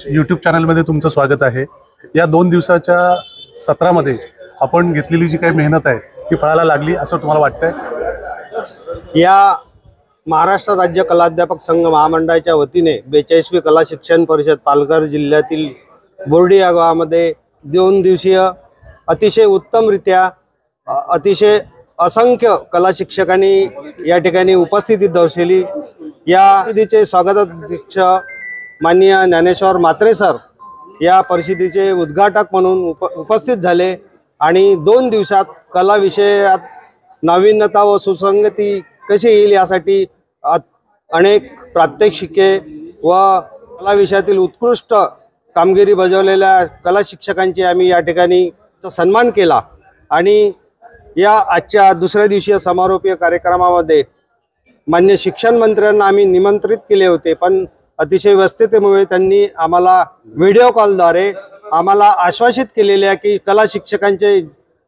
YouTube चॅनलमध्ये तुमचं स्वागत आहे। या 2 दिवसाच्या सत्रामध्ये आपण घेतलेली जी काही मेहनत आहे ती फळाला लागली असं तुम्हाला वाटतंय? या महाराष्ट्र राज्य कलाध्यापक संघ महामंडळाच्या वतीने 42वी कला शिक्षण परिषद पालघर जिल्ह्यातील बोर्डी या गावामध्ये 2 दिवसीय अतिशय उत्तमरित्या अतिशय असंख्य कला शिक्षकांनी या ठिकाणी उपस्थिती दर्शवली। या परिषदेचे स्वागताध्यक्ष माननीय ज्ञानेश्वर म्हात्रे सर या परिषदेचे उद्घाटक म्हणून उपस्थित झाले आणि 2 दिवसात कला विषयात नाविन्यता व सुसंगती कशी येईल यासाठी अनेक प्रात्यक्षिके व कला विषयातील उत्कृष्ट कामगिरी बजावलेल्या कला शिक्षकांची आम्ही या ठिकाणी सन्मान केला। आणि या आजच्या दुसऱ्या दिवशीय समारोपीय कार्यक्रमामध्ये मान्य शिक्षण मंत्र्यांना आम्ही निमंत्रित केले होते, पण अतिशय व्यस्ततेमुळे त्यांनी आम्हाला व्हिडिओ कॉलद्वारे आम्हाला आश्वासित केलेले आहे की कला शिक्षकांचे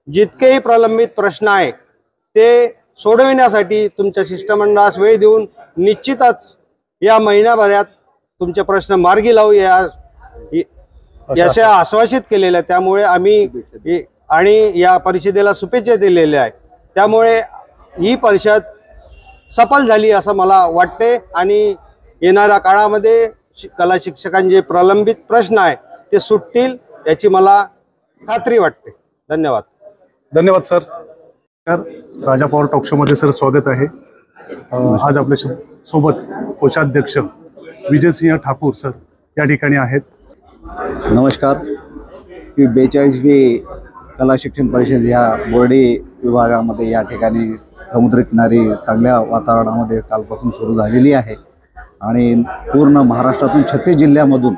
जितकेही प्रलंबित प्रश्न आहे ते सोडविण्यासाठी तुमच्या शिष्टमंडळास वेळ देऊन निश्चितच या महिन्याभरात तुमचे प्रश्न मार्गी लावू याचे आश्वासित केलेले आहे। त्यामुळे आम्ही आणि या परिषदेला शुभेच्छा दिलेल्या आहे। त्यामुळे ही परिषद सफल झाली असं मला वाटते आणि येणाऱ्या काळामध्ये कला शिक्षकांचे प्रलंबित प्रश्न आहे ते सुटतील याची मला खात्री वाटते। धन्यवाद। धन्यवाद सर। राजा पॉवर टॉक शो मध्ये सर स्वागत आहे। आज आपल्या सोबत कोषाध्यक्ष विजयसिंह ठाकूर सर या ठिकाणी आहेत। नमस्कार। ही 42वी कला शिक्षण परिषद या बोर्डी विभागामध्ये या ठिकाणी समुद्रकिनारी चांगल्या वातावरणामध्ये कालपासून सुरू झालेली आहे आणि पूर्ण महाराष्ट्रातून 36 जिल्ह्यामधून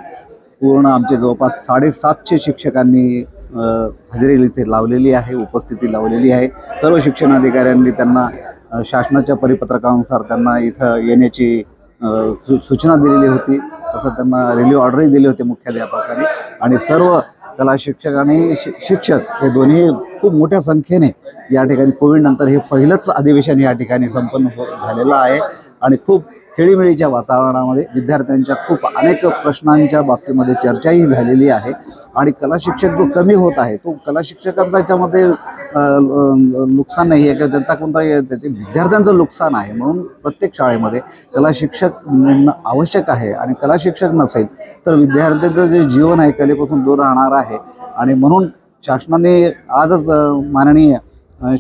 पूर्ण आमचे जवळपास 750 शिक्षकांनी हजेरी इथे लावलेली आहे, उपस्थिती लावलेली आहे। सर्व शिक्षण अधिकाऱ्यांनी त्यांना शासनाच्या परिपत्रकानुसार त्यांना इथं येण्याची सूचना दिलेली होती, तसं त्यांना रिलीव ऑर्डरही दिली होती मुख्याध्यापकांनी। आणि सर्व कला शिक्षक आणि शिक्षक हे दोन्ही खूप मोठ्या संख्येने या ठिकाणी कोविडनंतर हे पहिलंच अधिवेशन या ठिकाणी संपन्न झालेलं आहे आणि खूप खेळीमेळीच्या वातावरणामध्ये विद्यार्थ्यांच्या खूप अनेक प्रश्नांच्या बाबतीमध्ये चर्चाही झालेली आहे। आणि कला शिक्षक जो कमी होत आहे तो कला शिक्षकांचा याच्यामध्ये नुकसान नाही आहे किंवा त्यांचा कोणताही त्याचे विद्यार्थ्यांचं नुकसान आहे। म्हणून प्रत्येक शाळेमध्ये कला शिक्षक नेमणं आवश्यक आहे आणि कला शिक्षक नसेल तर विद्यार्थ्यांचं जे जीवन आहे कलेपासून दूर राहणार आहे। आणि म्हणून शासनाने आजच माननीय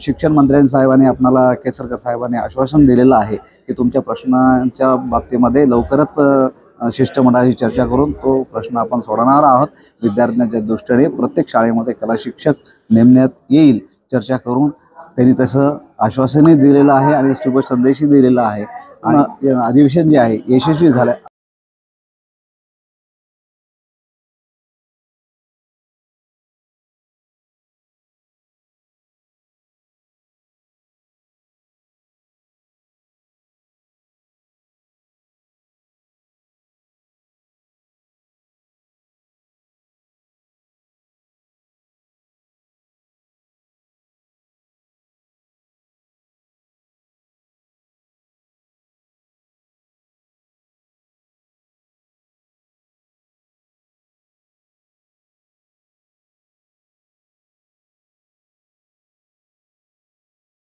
शिक्षण मंत्री साहेबांनी आपणाला केसरकर साहेबांनी आश्वासन दिलेलं आहे की तुमच्या प्रश्नांच्या बाबतीमध्ये लवकरच शिष्टमंडळाशी चर्चा करून तो प्रश्न आपण सोडवणार आहोत। विद्यार्थ्यांच्या दृष्टीने प्रत्येक शाळेमध्ये कला शिक्षक नेमण्यात येईल चर्चा करून त्यांनी तसं आश्वासनही दिलेलं आहे आणि शुभ संदेशही दिलेला आहे। आणि अधिवेशन जे आहे यशस्वी झालं।